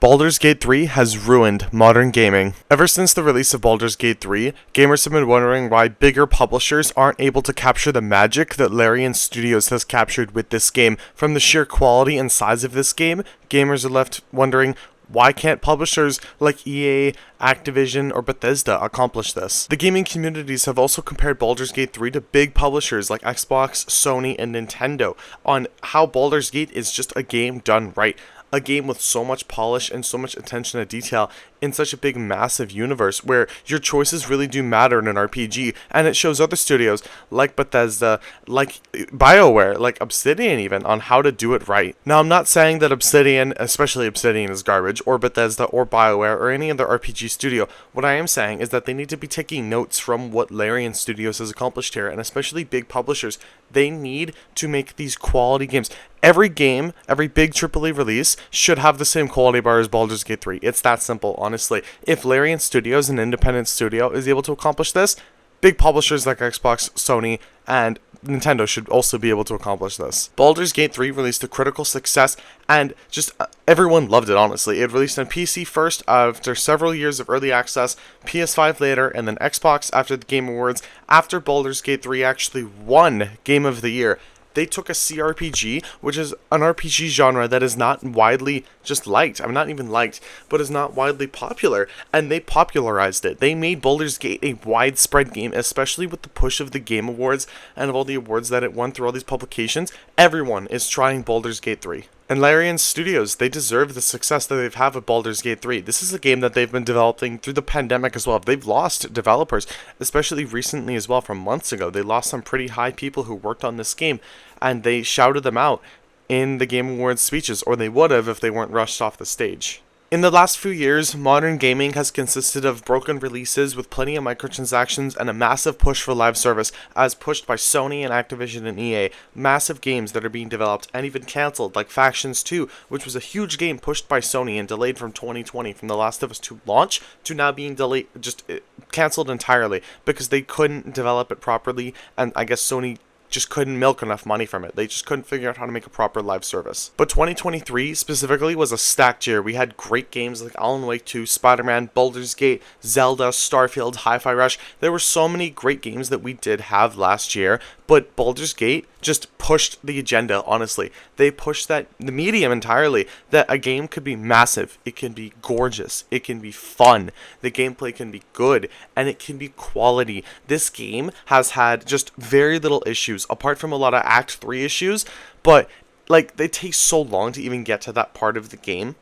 Baldurs Gate 3 has ruined modern gaming. Ever since the release of Baldurs Gate 3, gamers have been wondering why bigger publishers aren't able to capture the magic that Larian Studios has captured with this game. From the sheer quality and size of this game, gamers are left wondering, why can't publishers like EA, Activision, or Bethesda accomplish this? The gaming communities have also compared Baldur's Gate 3 to big publishers like Xbox, Sony, and Nintendo on how Baldur's Gate is just a game done right. A game with so much polish and so much attention to detail in such a big, massive universe where your choices really do matter in an RPG, and it shows other studios like Bethesda, like BioWare, like Obsidian even, on how to do it right. Now, I'm not saying that Obsidian, especially Obsidian, is garbage, or Bethesda, or BioWare, or any other RPG studio. What I am saying is that they need to be taking notes from what Larian Studios has accomplished here, and especially big publishers. They need to make these quality games. Every game, every big AAA release should have the same quality bar as Baldur's Gate 3. It's that simple, honestly. If Larian Studios, an independent studio, is able to accomplish this, big publishers like Xbox, Sony, and Nintendo should also be able to accomplish this. Baldur's Gate 3 released a critical success, and just everyone loved it, honestly. It released on PC first after several years of early access, PS5 later, and then Xbox after the Game Awards. After Baldur's Gate 3 actually won Game of the Year, they took a CRPG, which is an RPG genre that is not widely just liked. I mean, not even liked, but is not widely popular, and they popularized it. They made Baldur's Gate a widespread game, especially with the push of the Game Awards and of all the awards that it won through all these publications. Everyone is trying Baldur's Gate 3. And Larian Studios, they deserve the success that they've had with Baldur's Gate 3. This is a game that they've been developing through the pandemic as well. They've lost developers, especially recently as well, from months ago. They lost some pretty high people who worked on this game, and they shouted them out in the Game Awards speeches, or they would have if they weren't rushed off the stage. In the last few years, modern gaming has consisted of broken releases with plenty of microtransactions and a massive push for live service, as pushed by Sony and Activision and EA. Massive games that are being developed and even cancelled, like Factions 2, which was a huge game pushed by Sony and delayed from 2020, from The Last of Us 2 launch, to now being delayed, just cancelled entirely, because they couldn't develop it properly, and I guess Sony just couldn't milk enough money from it. They just couldn't figure out how to make a proper live service. But 2023 specifically was a stacked year. We had great games like Alan Wake 2, Spider-Man, Baldur's Gate, Zelda, Starfield, Hi-Fi Rush. There were so many great games that we did have last year, but Baldur's Gate just pushed the agenda, honestly. They pushed the medium entirely, that a game could be massive, it can be gorgeous, it can be fun, the gameplay can be good, and it can be quality. This game has had just very little issues, apart from a lot of Act 3 issues, but like they take so long to even get to that part of the game.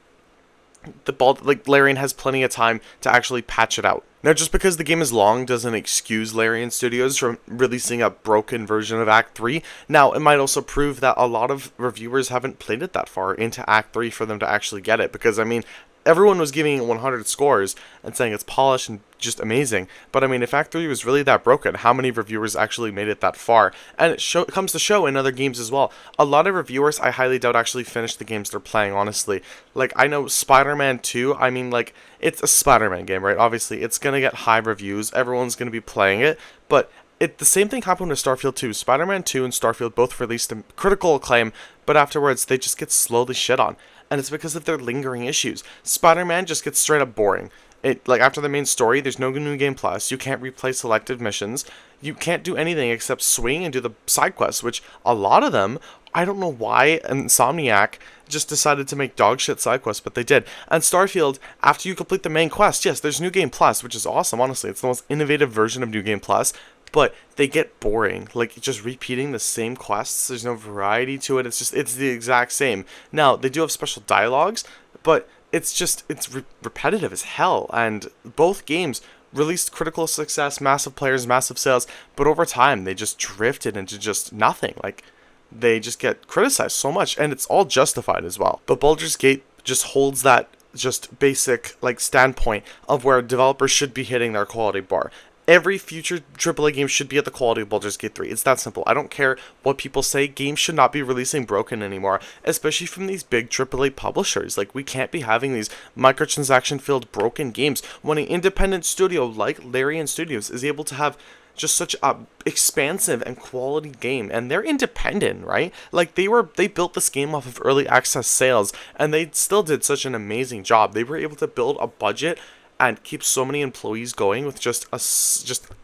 Larian has plenty of time to actually patch it out. Now, just because the game is long doesn't excuse Larian Studios from releasing a broken version of Act 3. Now, it might also prove that a lot of reviewers haven't played it that far into Act 3 for them to actually get it, because, I mean, everyone was giving it 100 scores and saying it's polished and just amazing. But I mean, if Act 3 was really that broken, how many reviewers actually made it that far? And it comes to show in other games as well. A lot of reviewers, I highly doubt, actually finish the games they're playing, honestly. Like, I know Spider-Man 2, I mean, like, it's a Spider-Man game, right? Obviously, it's gonna get high reviews, everyone's gonna be playing it, but the same thing happened with Starfield 2. Spider-Man 2 and Starfield both released to critical acclaim, but afterwards they just get slowly shit on. And it's because of their lingering issues. Spider-Man just gets straight up boring. After the main story, there's no New Game Plus, you can't replay selected missions, you can't do anything except swing and do the side quests, which a lot of them, I don't know why Insomniac just decided to make dog shit side quests, but they did. And Starfield, after you complete the main quest, yes, there's New Game Plus, which is awesome, honestly. It's the most innovative version of New Game Plus, but they get boring. Like, just repeating the same quests, there's no variety to it, it's the exact same. Now, they do have special dialogues, but it's repetitive as hell, and both games released critical success, massive players, massive sales, but over time, they just drifted into just nothing. Like, they just get criticized so much, and it's all justified as well. But Baldur's Gate just holds that just basic, like, standpoint of where developers should be hitting their quality bar. Every future AAA game should be at the quality of Baldur's Gate 3. It's that simple. I don't care what people say. Games should not be releasing broken anymore, especially from these big AAA publishers. Like, we can't be having these microtransaction-filled broken games when an independent studio like Larian Studios is able to have just such a expansive and quality game, and they're independent, right? Like they built this game off of early access sales, and they still did such an amazing job. They were able to build a budget and keep so many employees going with just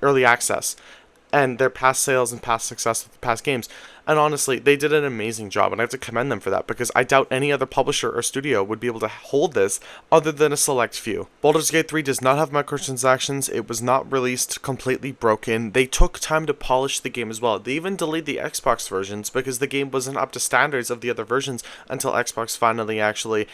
early access and their past sales and past success with past games. And honestly, they did an amazing job, and I have to commend them for that, because I doubt any other publisher or studio would be able to hold this other than a select few. Baldur's Gate 3 does not have microtransactions. It was not released completely broken. They took time to polish the game as well. They even delayed the Xbox versions because the game wasn't up to standards of the other versions until Xbox finally actually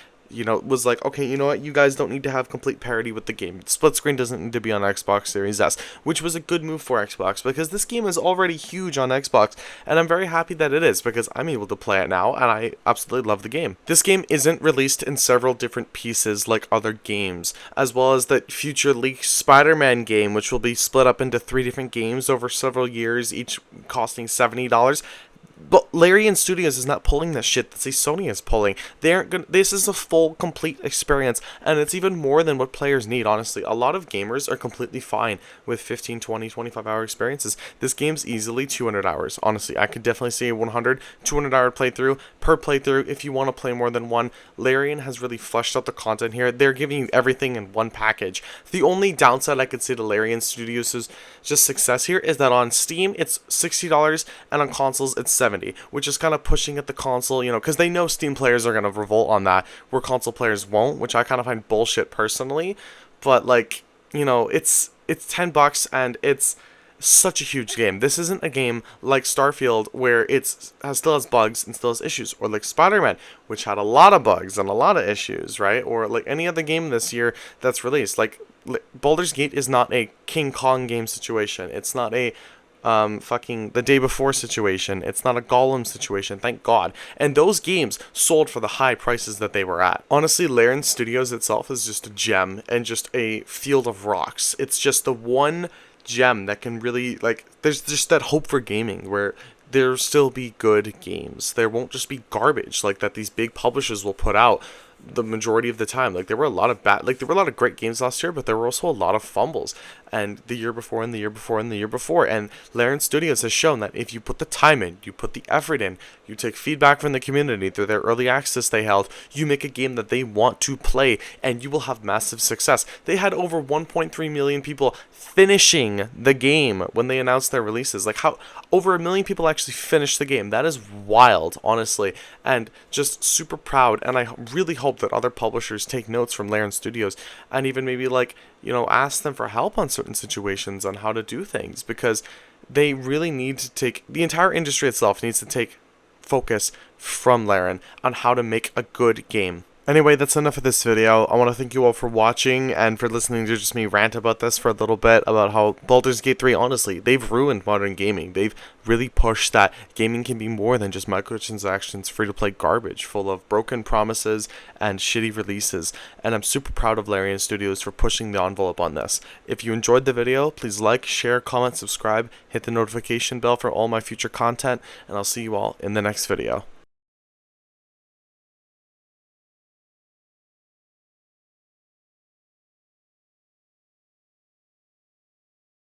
was like, okay, you know what, you guys don't need to have complete parity with the game. Split screen doesn't need to be on Xbox Series S, which was a good move for Xbox, because this game is already huge on Xbox, and I'm very happy that it is, because I'm able to play it now, and I absolutely love the game. This game isn't released in several different pieces like other games, as well as the future leaked Spider-Man game, which will be split up into 3 different games over several years, each costing $70. But Larian Studios is not pulling this shit that Sony is pulling. They aren't gonna. This is a full, complete experience, and it's even more than what players need, honestly. A lot of gamers are completely fine with 15, 20, 25-hour experiences. This game's easily 200 hours, honestly. I could definitely see a 100, 200-hour playthrough per playthrough if you want to play more than one. Larian has really fleshed out the content here. They're giving you everything in one package. The only downside I could say to Larian Studios' just success here is that on Steam, it's $60, and on consoles, it's $70. Which is kind of pushing at the console, because they know Steam players are going to revolt on that, where console players won't, which I kind of find bullshit personally. But like, it's $10 and it's such a huge game. This isn't a game like Starfield where still has bugs and still has issues, or like Spider-Man, which had a lot of bugs and a lot of issues, right? Or like any other game this year that's released. Like Baldur's Gate is not a King Kong game situation. It's not a the Day Before situation. It's not a Gollum situation, thank God. And those games sold for the high prices that they were at. Honestly, Larian Studios itself is just a gem and just a field of rocks. It's just the one gem that can really, there's just that hope for gaming where there'll still be good games. There won't just be garbage like that these big publishers will put out the majority of the time. There were a lot of great games last year, but there were also a lot of fumbles, and the year before and the year before and the year before. And Larian Studios has shown that if you put the time in, you put the effort in, you take feedback from the community through their early access they held, you make a game that they want to play, and you will have massive success. They had over 1.3 million people finishing the game when they announced their releases. How over 1 million people actually finished the game. That is wild, honestly, and just super proud. And I really hope that other publishers take notes from Larian Studios, and even maybe ask them for help on certain situations on how to do things, because they really need to take, the entire industry itself needs to take focus from Larian on how to make a good game. Anyway, that's enough of this video. I want to thank you all for watching and for listening to just me rant about this for a little bit, about how Baldur's Gate 3, honestly, they've ruined modern gaming. They've really pushed that gaming can be more than just microtransactions, free-to-play garbage full of broken promises and shitty releases. And I'm super proud of Larian Studios for pushing the envelope on this. If you enjoyed the video, please like, share, comment, subscribe, hit the notification bell for all my future content, and I'll see you all in the next video.